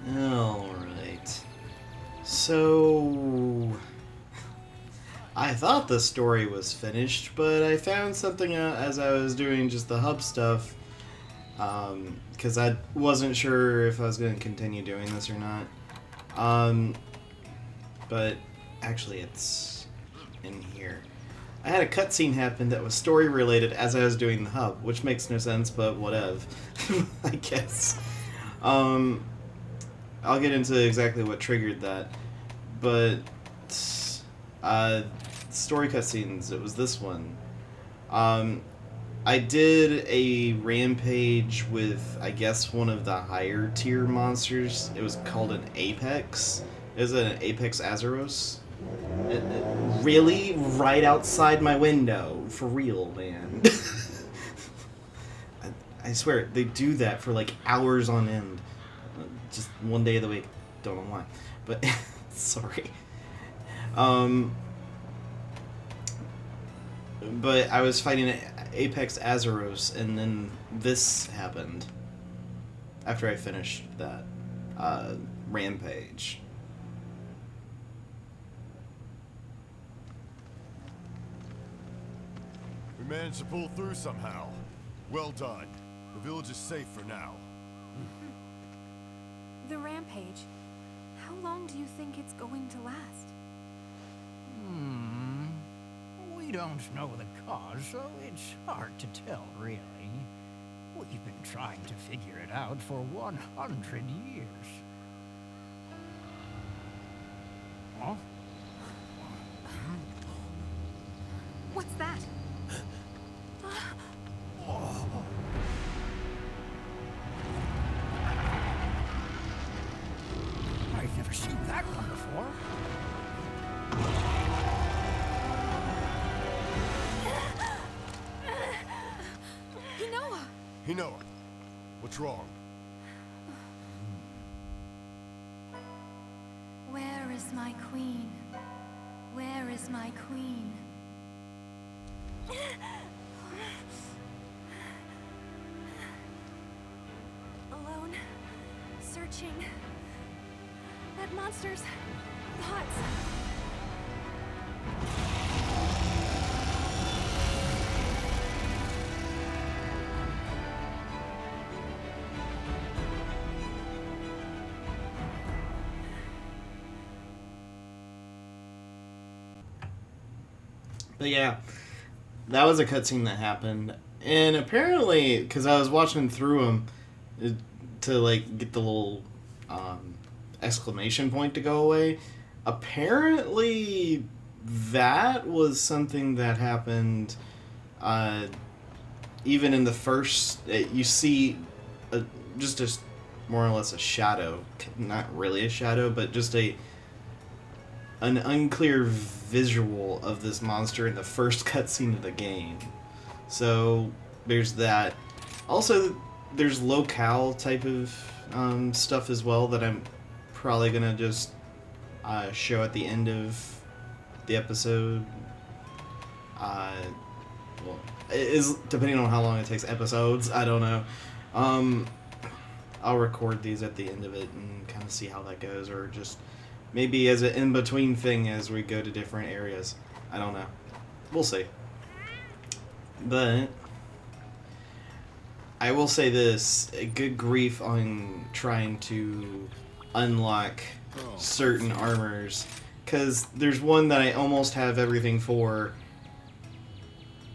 Alright. So... I thought the story was finished, but I found something out as I was doing just the hub stuff. Because I wasn't sure if I was going to continue doing this or not. But actually it's in here. I had a cutscene happen that was story related as I was doing the hub, which makes no sense, but whatever. I guess. I'll get into exactly what triggered that. But story cutscenes, it was this one. I did a rampage with, I guess, one of the higher tier monsters. It was called an Apex. It was an Apex Azeros. Really? Right outside my window. For real, man. I swear, they do that for like hours on end. Just one day of the week. Don't know why. But, sorry. But I was fighting Apex Azeros, and then this happened. After I finished that rampage. We managed to pull through somehow. Well done. The village is safe for now. The rampage. How long do you think it's going to last? We don't know the cause, so it's hard to tell, really. We've been trying to figure it out for 100 years. Huh? What's that? I've never seen that one before. Hinoa, what's wrong? Where is my queen? Where is my queen? Alone, searching. That monster's thoughts. But yeah, that was a cutscene that happened, and apparently, because I was watching through them to like get the little exclamation point to go away, apparently that was something that happened even in the first. You see, just more or less a shadow, not really a shadow, but just an unclear visual of this monster in the first cutscene of the game. So there's that. Also, there's locale type of stuff as well that I'm probably gonna just show at the end of the episode. Well, it is depending on how long it takes episodes. I don't know. I'll record these at the end of it and kind of see how that goes, or just maybe as an in-between thing as we go to different areas. I don't know. We'll see. But I will say this, a good grief on trying to unlock certain armors, because there's one that I almost have everything for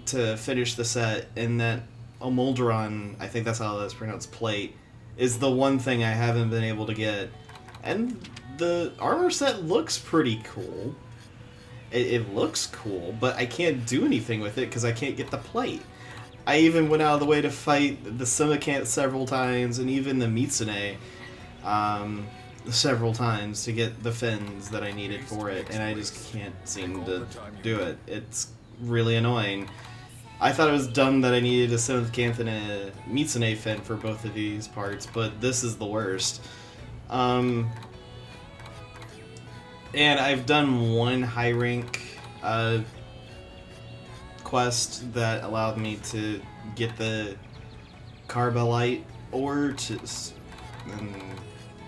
to finish the set, and that Omoldron, I think that's how that's pronounced, plate, is the one thing I haven't been able to get. And the armor set looks pretty cool. It looks cool, but I can't do anything with it because I can't get the plate. I even went out of the way to fight the Simicant several times, and even the Mizutsune several times to get the fins that I needed for it, and I just can't seem to do it. It's really annoying. I thought it was dumb that I needed a Simicant and a Mizutsune fin for both of these parts, but this is the worst. And I've done one high rank quest that allowed me to get the Carbelite ore to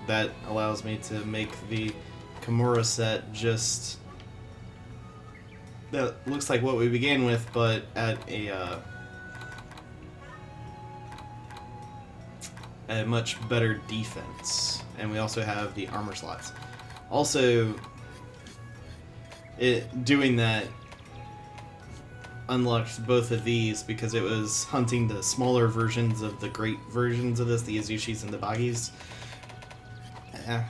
that allows me to make the Kimura set just... That looks like what we began with, but at a much better defense. And we also have the armor slots. Also, doing that unlocked both of these because it was hunting the smaller versions of the great versions of this, the Azushis and the Bagis. My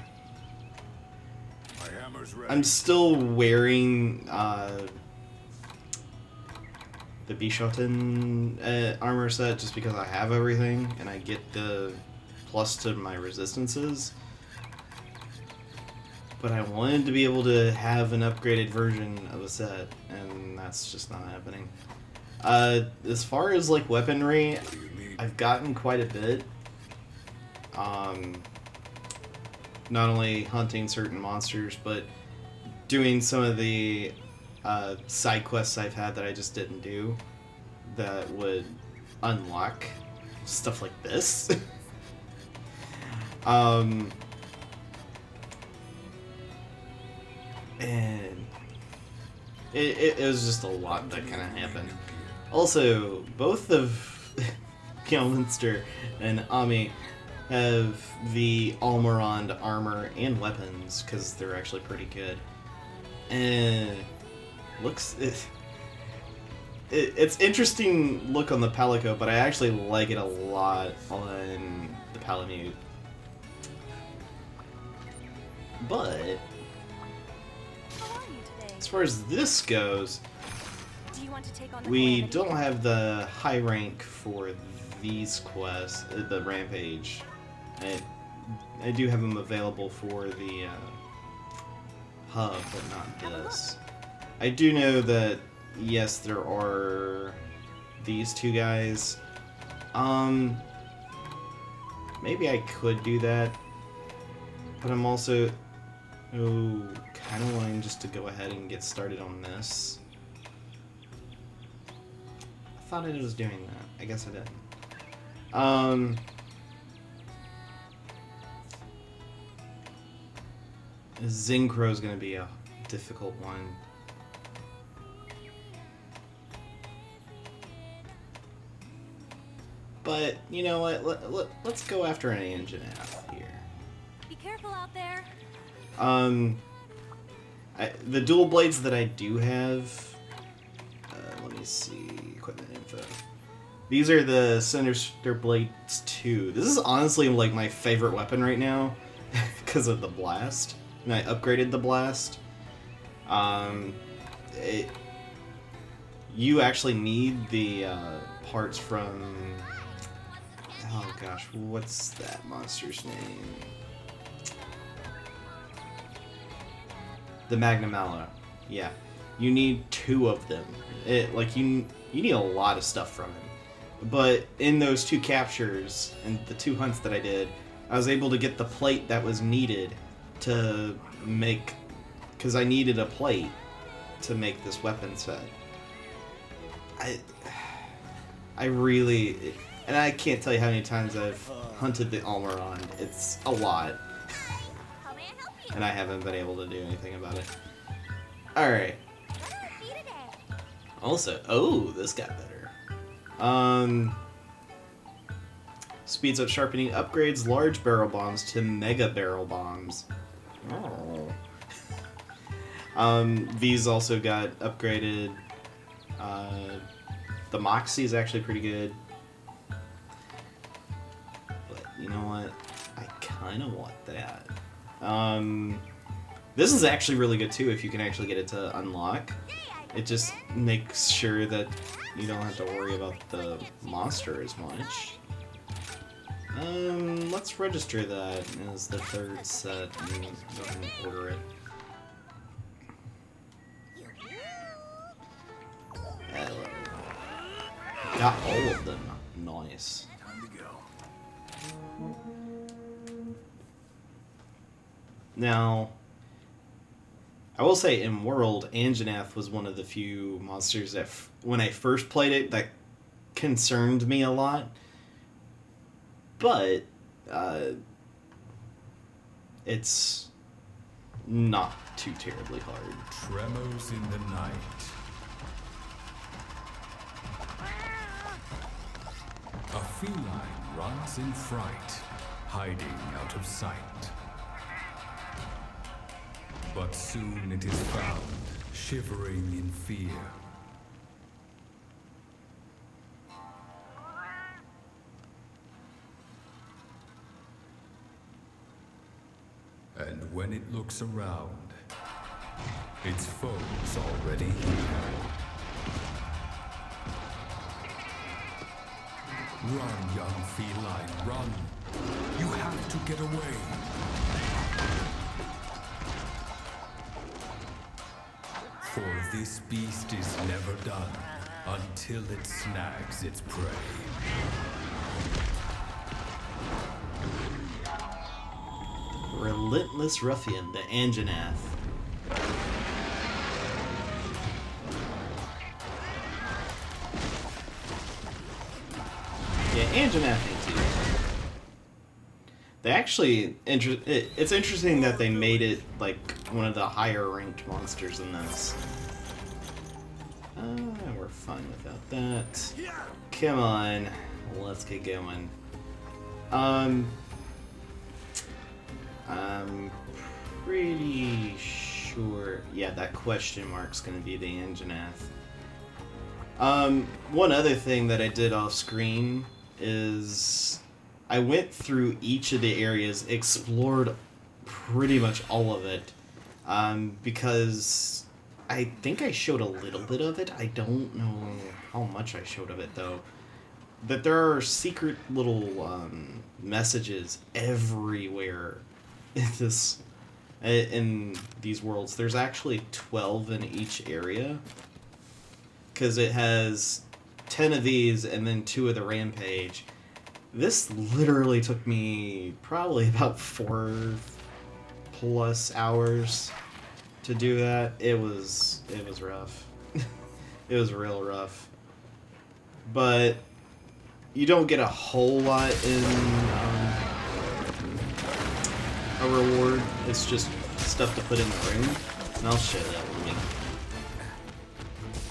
hammer's ready. I'm still wearing the Bishoten armor set just because I have everything and I get the plus to my resistances. But I wanted to be able to have an upgraded version of a set, and that's just not happening. As far as like weaponry, I've gotten quite a bit. Not only hunting certain monsters, but doing some of the side quests I've had that I just didn't do that would unlock stuff like this. And it was just a lot that kind of happened. Also, both of Galminster and Ami have the Almirand armor and weapons because they're actually pretty good. And it's interesting look on the Palico, but I actually like it a lot on the Palamute. But as far as this goes, we don't have the high rank for these quests, the Rampage. I do have them available for the hub, but not this. I do know that, yes, there are these two guys. Maybe I could do that, but I'm also kind of wanting just to go ahead and get started on this. I thought I was doing that. I guess I didn't. Zincro's gonna be a difficult one. But, you know what? Let's go after an Anjanath here. Be careful out there. The dual blades that I do have, let me see, equipment info. These are the Sinister Blades 2. This is honestly like my favorite weapon right now because of the blast, and I upgraded the blast. You actually need the parts from, oh gosh, what's that monster's name? The Magnamalo. Yeah. You need 2 of them. You need a lot of stuff from him. But in those 2 captures and the 2 hunts that I did, I was able to get the plate that was needed to make, because I needed a plate to make this weapon set. I really, and I can't tell you how many times I've hunted the Almirand. It's a lot. And I haven't been able to do anything about it. Alright. Also, this got better. Speeds up sharpening, upgrades large barrel bombs to mega barrel bombs. These also got upgraded. The Moxie is actually pretty good. But you know what? I kind of want that. This is actually really good too if you can actually get it to unlock. It just makes sure that you don't have to worry about the monster as much. Let's register that as the 3rd set and go ahead and order it. Got all of them. Nice. Time to go. Now, I will say in World, Anjanath was one of the few monsters that, when I first played it, that concerned me a lot. But, it's not too terribly hard. Tremors in the night. A feline runs in fright, hiding out of sight. But soon it is found, shivering in fear. And when it looks around, its foe's already here. Run, young feline, run! You have to get away! For this beast is never done until it snags its prey. Relentless ruffian, the Anjanath. Yeah, Anjanath too. They actually, it's interesting that they made it like one of the higher ranked monsters in this. We're fine without that. Come on, let's get going. I'm pretty sure, yeah, that question mark's gonna be the Anjanath. One other thing that I did off screen is I went through each of the areas, explored pretty much all of it, because I think I showed a little bit of it. I don't know how much I showed of it, though. But there are secret little messages everywhere in these worlds. There's actually 12 in each area, because it has 10 of these and then 2 of the Rampage. This literally took me probably about 4+ hours to do that. It was rough. It was real rough. But you don't get a whole lot in a reward. It's just stuff to put in the room. And I'll share that with me.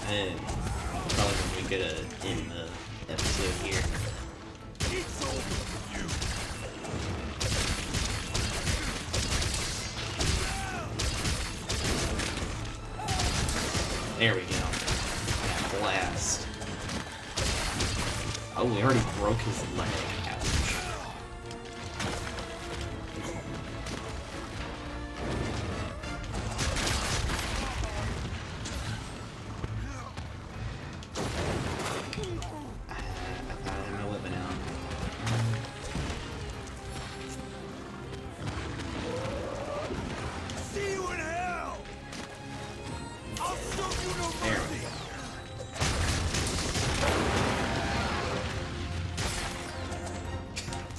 And probably when we get to end the episode here. There we go. Yeah, blast. Oh, we already broke his leg. Ouch. I had my weapon out. See you in hell! I'll show you no There mercy! we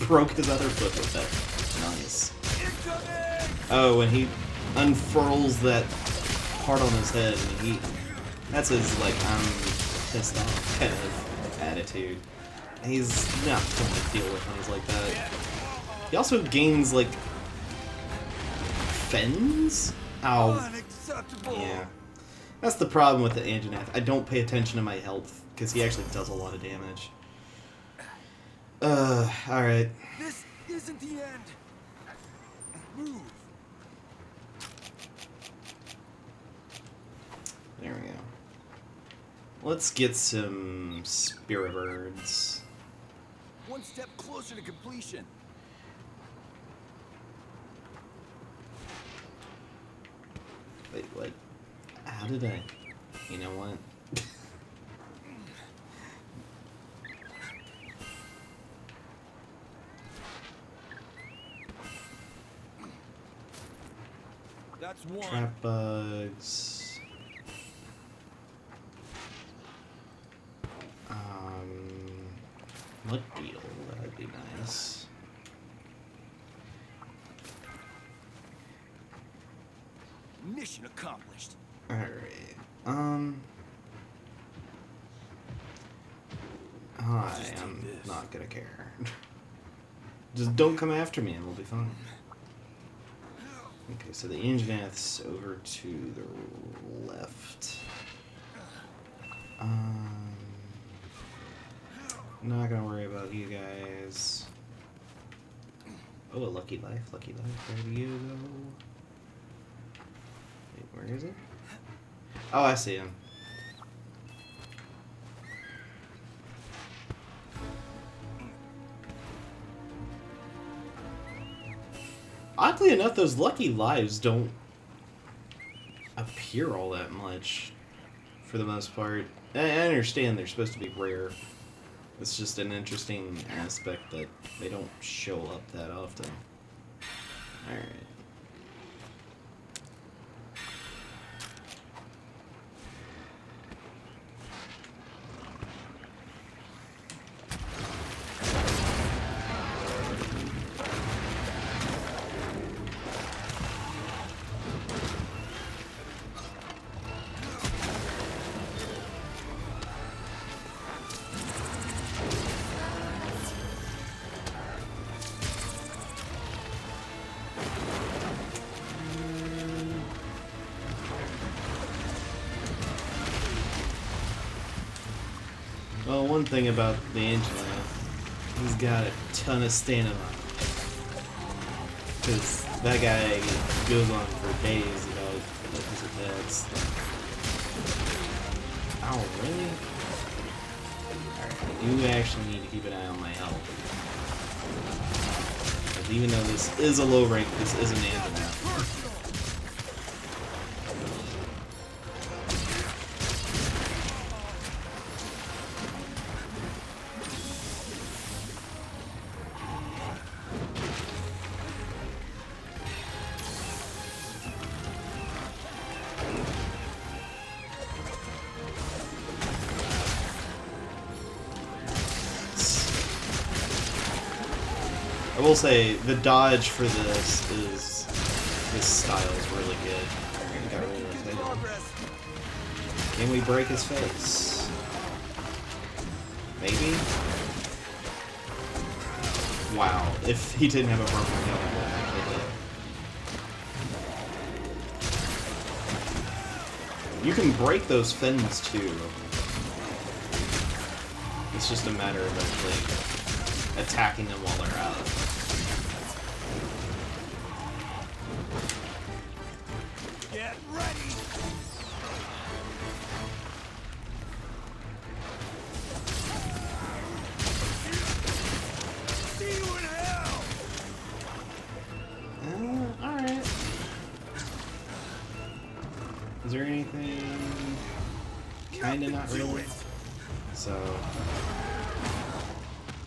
go. Broke his other foot with that. Nice. Oh, when he unfurls that part on his head, and that's his, like, I'm pissed off kind of attitude. He's not fun to deal with when he's like that. He also gains, like, fins? Ow. Unacceptable! Yeah. That's the problem with the Anjanath. I don't pay attention to my health, because he actually does a lot of damage. Alright. This isn't the end! Move! There we go. Let's get some spirit birds. One step closer to completion. Wait, what? How did I... You know what? That's one. Trap bugs. Mud beetle, that'd be nice. Mission accomplished. Alright. I am not gonna care. Just don't come after me and we'll be fine. Okay, so the Anjanath's over to the left. Not gonna worry about you guys. Oh, a lucky life, lucky life. Where do you go? Wait, where is it? Oh, I see him. Oddly enough, those lucky lives don't appear all that much, for the most part. I understand they're supposed to be rare. It's just an interesting aspect that they don't show up that often. Alright. Well, one thing about the Anjanath, he's got a ton of stamina. Because that guy goes on for days without his attacks. Oh, really? Alright, I do actually need to keep an eye on my health. Because even though this is a low rank, this is an Anjanath. I will say, the dodge for this style is really good. Alright, got rid of his head. Can we break his face? Maybe? Wow, if he didn't have a broken head, I would actually hit. You can break those fins too. It's just a matter of actually attacking them while they're out. Get ready! See you in hell! Alright. Is there anything? Kinda not really. So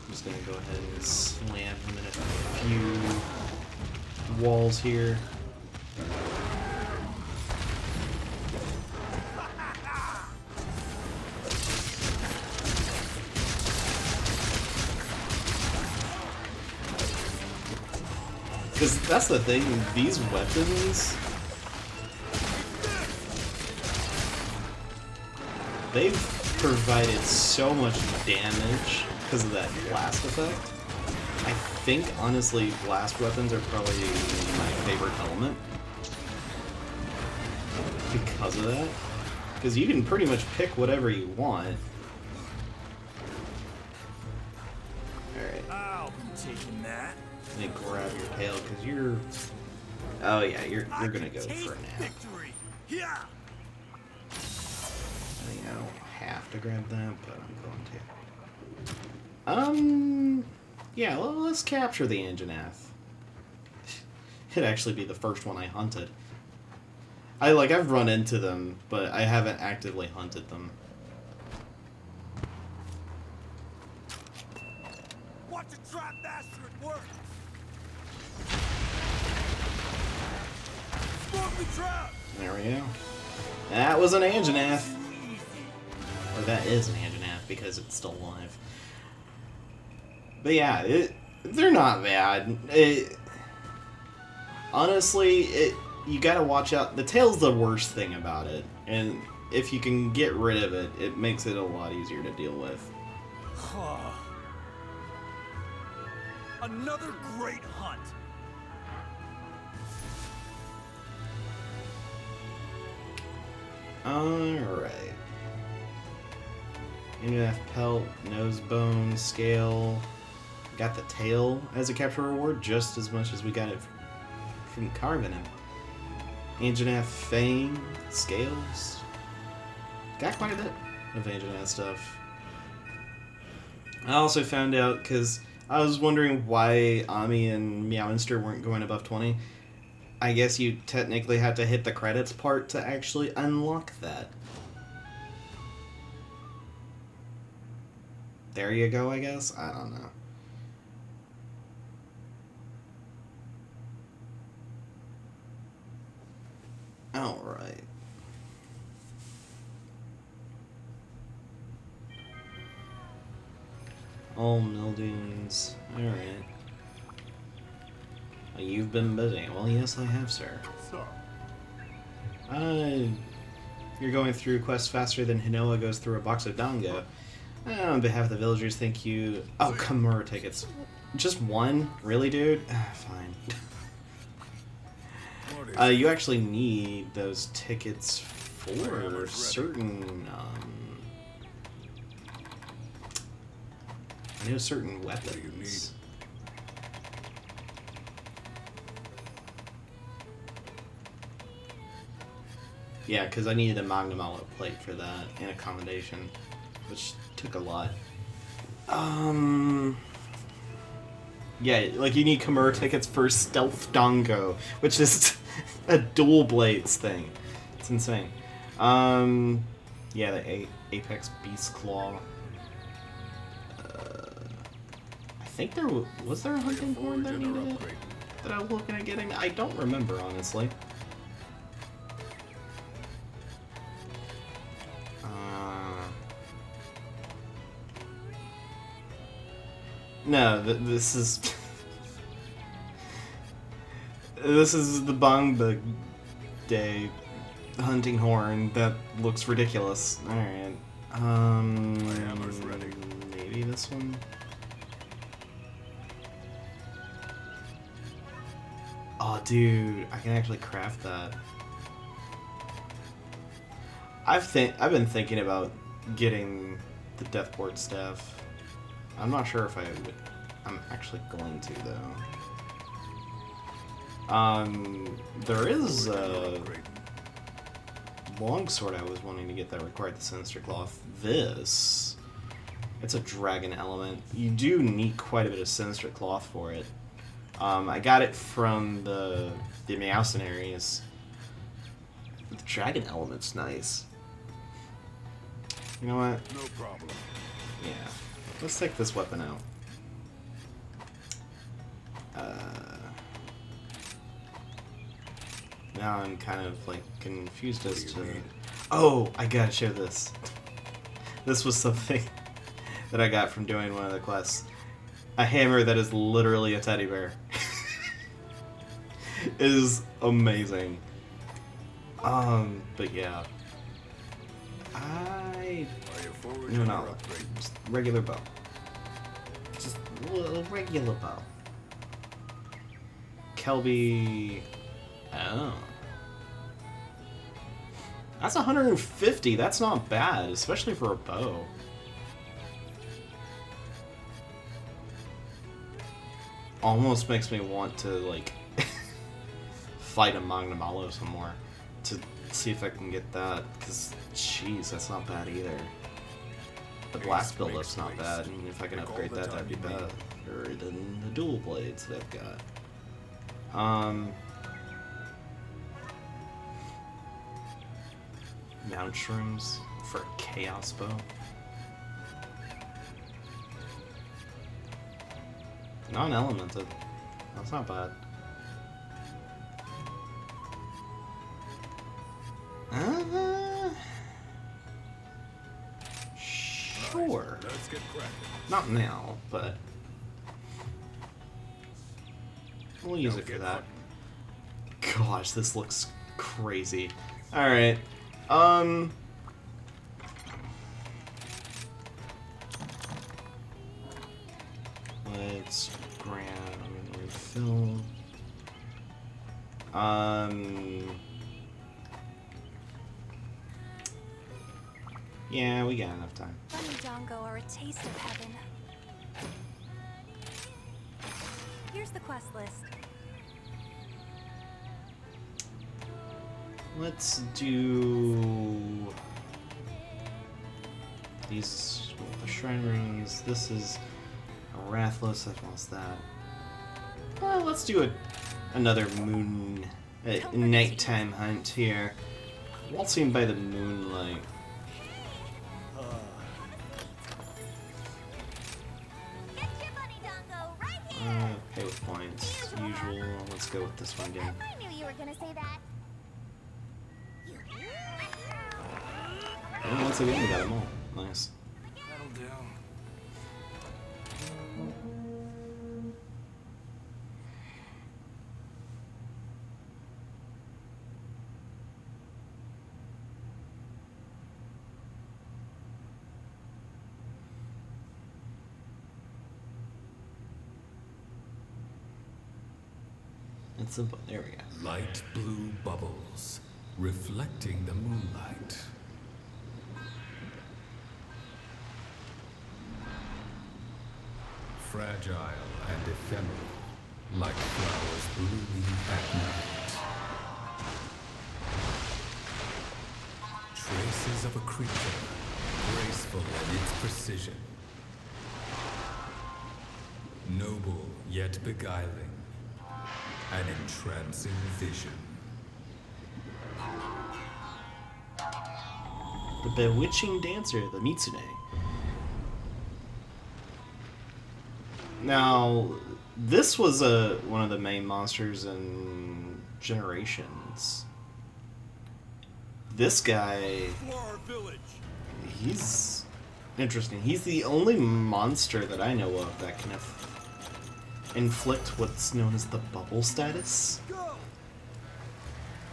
I'm just gonna go ahead and slam him in a few walls here. Because that's the thing, these weapons, they've provided so much damage because of that blast effect. I think, honestly, blast weapons are probably my favorite element because of that. Because you can pretty much pick whatever you want. Alright. I'll be taking that. Let me grab your tail, because you're... Oh yeah, you're gonna go for a nap. Victory. Yeah. I think I don't have to grab that, but I'm going to. Yeah, well, let's capture the Anjanath. It'd actually be the first one I hunted. I've run into them, but I haven't actively hunted them. Watch a trap master at work. Smoke the trap. There we go. That was an Anjanath. Or that is an Anjanath, because it's still alive. But yeah, they're not bad. Honestly, you gotta watch out. The tail's the worst thing about it. And if you can get rid of it, it makes it a lot easier to deal with. Another great hunt. Alright. Anjanath pelt, nose bone, scale. Got the tail as a capture reward just as much as we got it from carving him. Anjanath fang, scales. Got quite a bit of Anjanath stuff. I also found out, because I was wondering why Ami and Meowminster weren't going above 20. I guess you technically had to hit the credits part to actually unlock that. There you go, I guess? I don't know. Alright. All Mildunes. Alright. Well, you've been busy. Well, yes, I have, sir. So, You're going through quests faster than Hinoa goes through a box of Dango. On behalf of the villagers, thank you. Oh, Kamura tickets. Just one? Really, dude? Fine. what is You actually need those tickets for certain, I know certain weapons. Yeah, because I needed a Magnum Mallet plate for that, and accommodation, which took a lot. Yeah, like you need Kamura tickets for Stealth Dango, which is a dual blades thing. It's insane. Yeah, the Apex Beast Claw. I think there was there a hunting horn that needed it? That I was looking at getting? I don't remember, honestly. No, this is this is the Bangba Day hunting horn that looks ridiculous. All right, My hammer's ready. maybe this one. Oh, dude, I can actually craft that. I've been thinking about getting the Deathboard staff. I'm not sure if I'm actually going to, though. There is a longsword I was wanting to get that required the Sinister Cloth. This, it's a dragon element. You do need quite a bit of Sinister Cloth for it. I got it from the Meowson areas. The dragon element's nice. You know what? No problem. Yeah. Let's take this weapon out. Now I'm kind of like confused as to... Oh, I gotta show this. This was something that I got from doing one of the quests. A hammer that is literally a teddy bear. It is amazing. But yeah. No, just regular bow. Just a regular bow. Kelby. Oh. That's 150. That's not bad, especially for a bow. Almost makes me want to, like, fight a Magnum Mallow some more to see if I can get that, because, jeez, that's not bad either. The blast build-up's not bad, and if I can upgrade that, that'd be better than the dual blades that I've got. Mount Shrooms for a Chaos Bow. Non-elemented. That's not bad. Sure. Let's get cracking. Not now, but we'll use it for that. Gosh, this looks crazy. Alright. Let's grab and refill. Yeah, we got enough time. Bunny Dongo are a taste of heaven. Here's the quest list. Let's do these, the shrine rooms. This is a Rathless. I've lost that. Well, let's do another moon nighttime hunt here. Waltzing by the moonlight. Get your Bunny Dongo right here! Pay with points. Usual. Let's go with this one again. I knew you were gonna say that. And once again, we got them all. Nice. That'll do. It's a there we go. Light blue bubbles, reflecting the moonlight. Fragile and ephemeral, like flowers blooming at night. Traces of a creature, graceful in its precision. Noble yet beguiling, an entrancing vision. The Bewitching Dancer, the Mizutsune. Now, this was one of the main monsters in Generations. This guy, he's interesting. He's the only monster that I know of that can inflict what's known as the bubble status.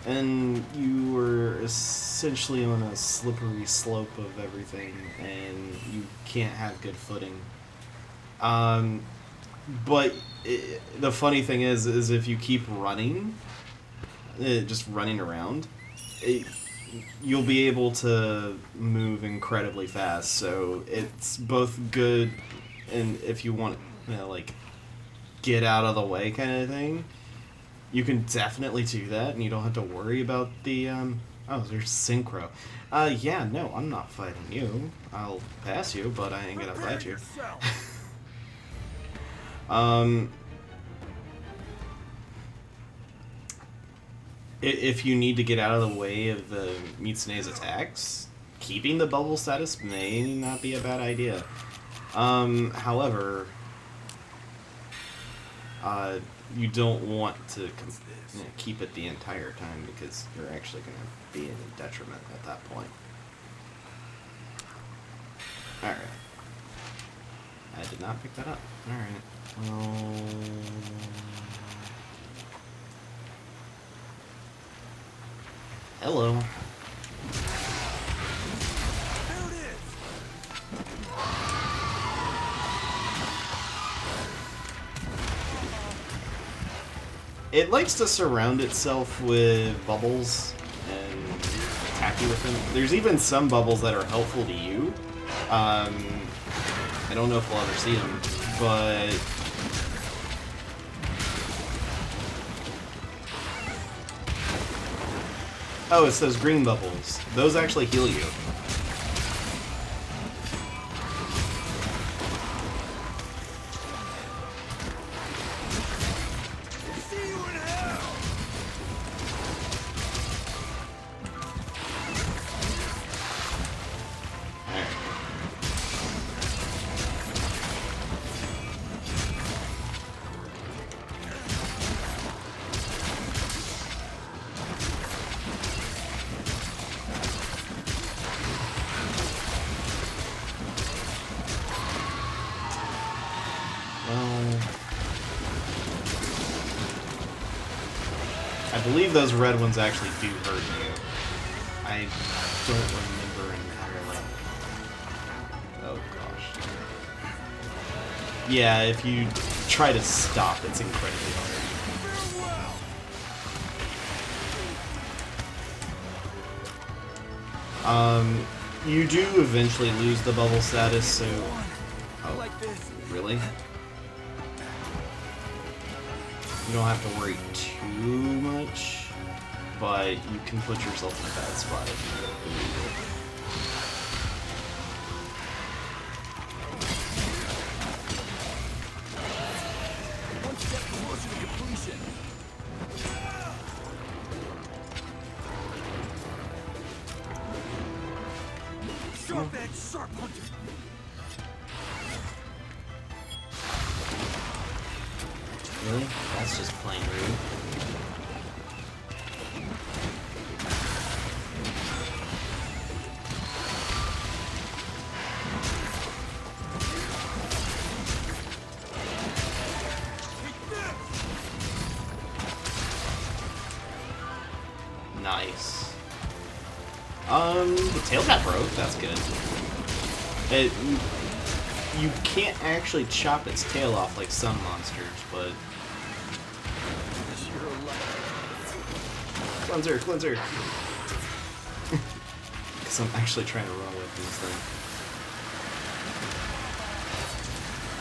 And you were essentially on a slippery slope of everything, and you can't have good footing. But the funny thing is if you keep running, just running around, you'll be able to move incredibly fast. So it's both good, and if you want, like, get out of the way kind of thing, you can definitely do that, and you don't have to worry about the, oh, there's Synchro. Yeah, no, I'm not fighting you. I'll pass you, but I ain't gonna fight you. If you need to get out of the way of the Mitsune's attacks, keeping the bubble status may not be a bad idea. However, you don't want to keep it the entire time, because you're actually going to be in a detriment at that point. Alright. I did not pick that up. Alright. Hello. It likes to surround itself with bubbles and attack you with them. There's even some bubbles that are helpful to you. I don't know if we'll ever see them, but oh, it's those green bubbles. Those actually heal you. I believe those red ones actually do hurt you. I don't remember entirely. Oh gosh. Yeah, if you try to stop, it's incredibly hard. You do eventually lose the bubble status, so... Oh, really? You don't have to worry too much, but you can put yourself in a bad spot if you don't believe it. Really? That's just plain rude. Nice. The tail got broke. That's good. You can't actually chop its tail off like some monsters, but... Cleanser, cleanser! Because I'm actually trying to run with this thing.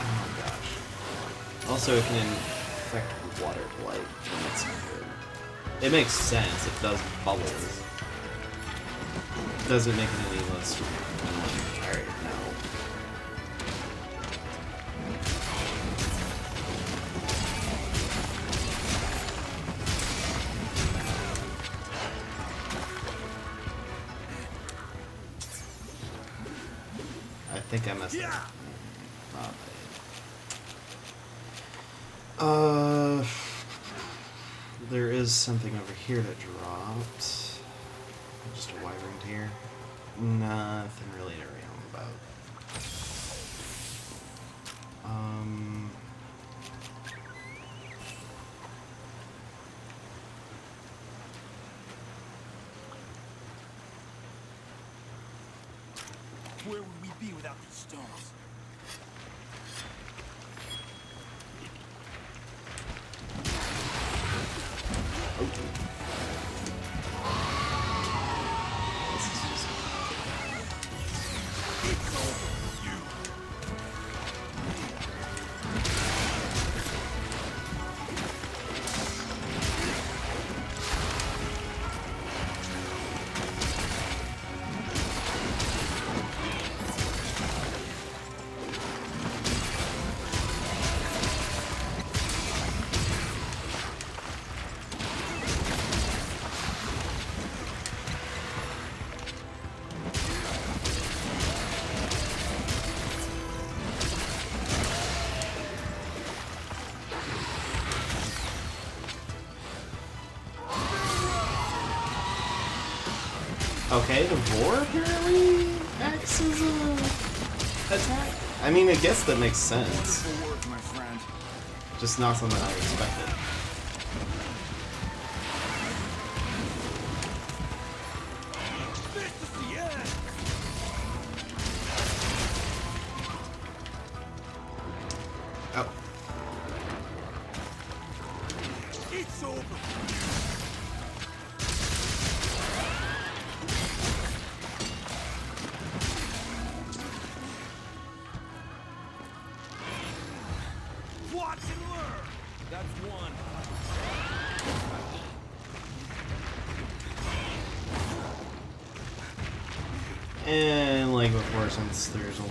Oh gosh. Also, it can infect water blight, and that's not good. It makes sense, it does bubbles. Doesn't make it any less annoying. Alright, now. I think I messed up. There is something over here that dropped. Just a Y-ring here. Nothing really to realm about. Where would we be without these stones? Okay, the roar apparently acts as a attack. I mean, I guess that makes sense. Wonderful work, my friend. Just not something I expected. This is the end. Oh. It's over. Watch and learn. That's one. And like before, since there's only...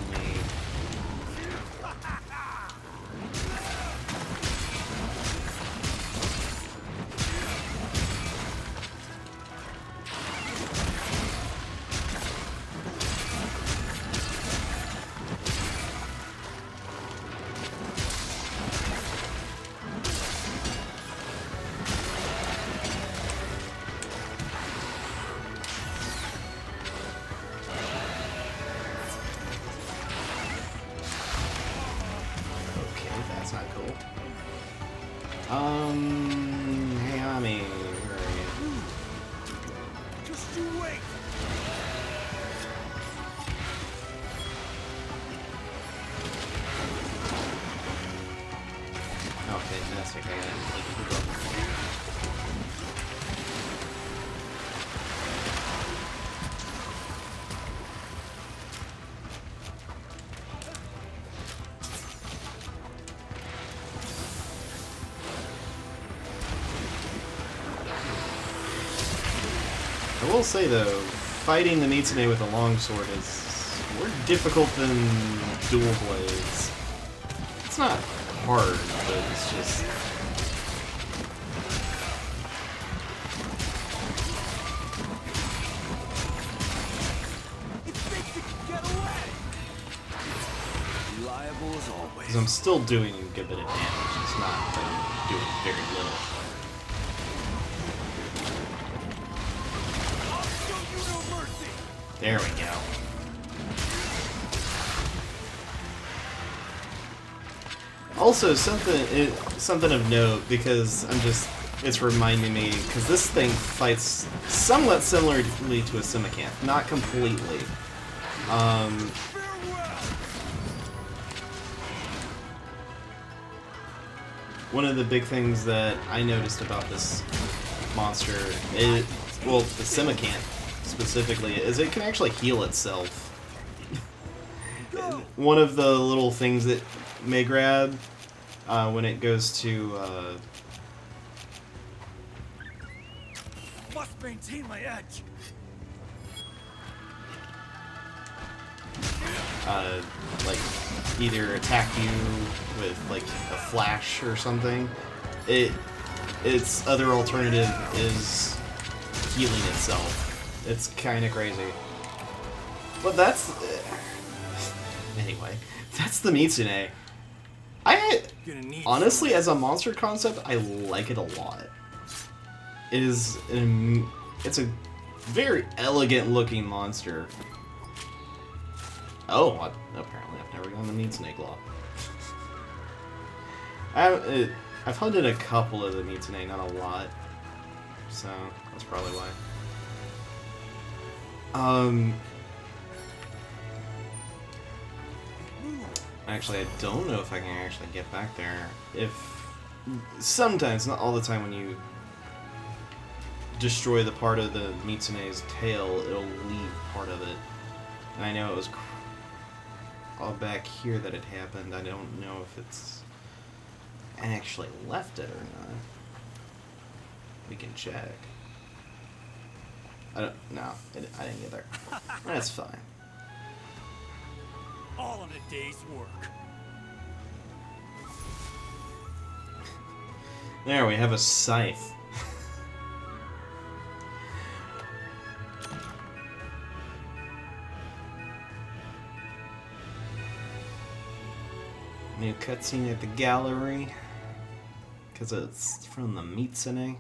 I will say though, fighting the Mitsune with a longsword is more difficult than dual blades. It's not hard, but it's just... It thinks it can get away. Reliable as always. Because I'm still doing a good bit of damage, it's not that I'm doing very little. I'll show you no mercy. There we go. Also, something of note, because it's reminding me, because this thing fights somewhat similarly to a Simicanth, not completely. One of the big things that I noticed about this monster, well, the Simicanth specifically, is it can actually heal itself. One of the little things that may grab when it goes to Must maintain my edge. like either attack you with like a flash or something. Its other alternative is healing itself. It's kind of crazy. But that's anyway. That's the Mitsune. Honestly, as a monster concept, I like it a lot. It's a very elegant looking monster. Oh, apparently I've never gotten the Mitsune Claw. I've hunted a couple of the Mitsune, not a lot. So, that's probably why. Actually, I don't know if I can actually get back there. Sometimes, not all the time, when you destroy the part of the Mitsune's tail, it'll leave part of it. And I know it was all back here that it happened. I don't know if it's actually left it or not. We can check. I didn't get there. That's fine. All in a day's work. There, we have a scythe. New cutscene at the gallery. Because it's from the Mitsune.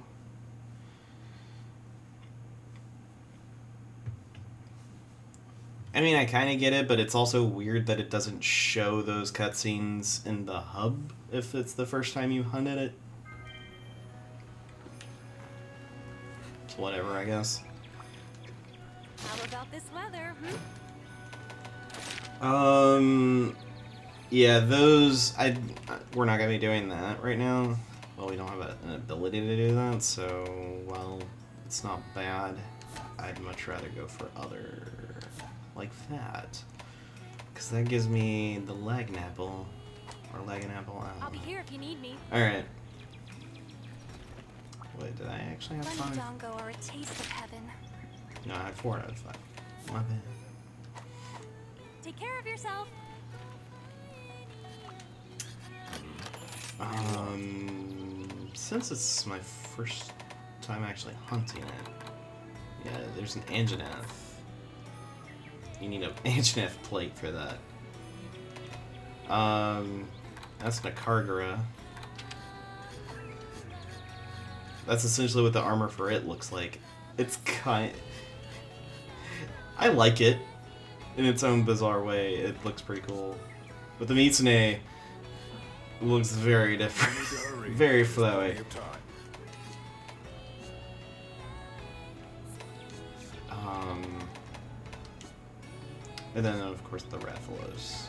I mean, I kind of get it, but it's also weird that it doesn't show those cutscenes in the hub if it's the first time you hunted it. It's whatever, I guess. How about this weather, Yeah, those, we're not going to be doing that right now. Well, we don't have an ability to do that, so, well, it's not bad. I'd much rather go for other... like that, because that gives me the Lagnapple, or Laganapple. I'll be here if you need me. All right. Wait, did I actually have 5? Dango are a taste of heaven. No, I had 4 out of 5. My bad. Take care of yourself. Since it's my first time actually hunting it, yeah, there's an Anjanath. You need an Anjanath plate for that. That's an Akargara. That's essentially what the armor for it looks like. It's I like it in its own bizarre way. It looks pretty cool. But the Mitsune looks very different. Very flowy. And then, of course, the Rathalos.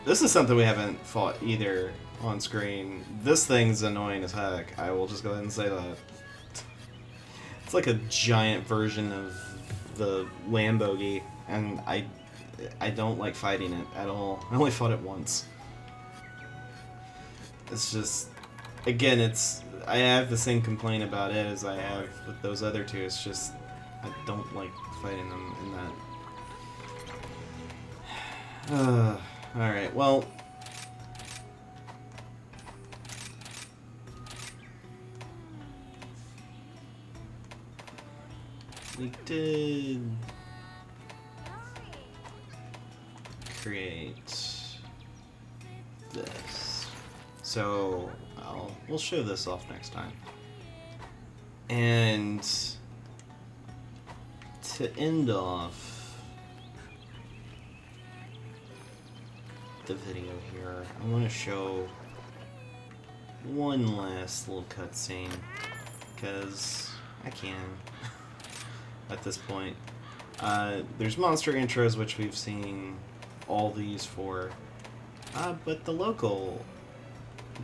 This is something we haven't fought either on screen. This thing's annoying as heck. I will just go ahead and say that. It's like a giant version of the Lambogie, and I don't like fighting it at all. I only fought it once. It's just... Again, I have the same complaint about it as I have with those other two. It's just... I don't like fighting them in that. Alright, well... we did... create... this. So, we'll show this off next time. And... to end off the video here, I want to show one last little cutscene, because I can at this point. There's monster intros, which we've seen all these for, but the locale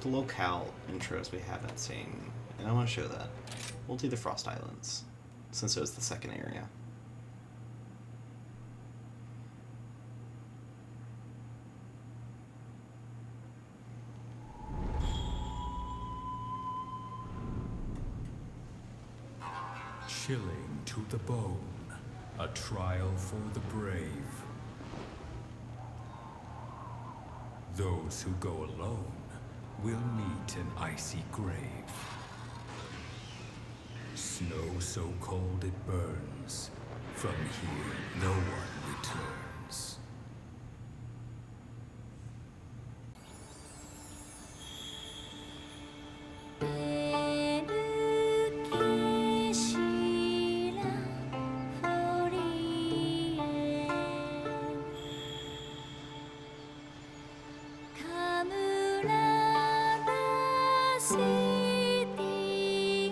intros we haven't seen, and I want to show that. We'll do the Frost Islands, since it was the second area. Chilling to the bone, a trial for the brave. Those who go alone will meet an icy grave. Snow so cold it burns, from here no one returns. See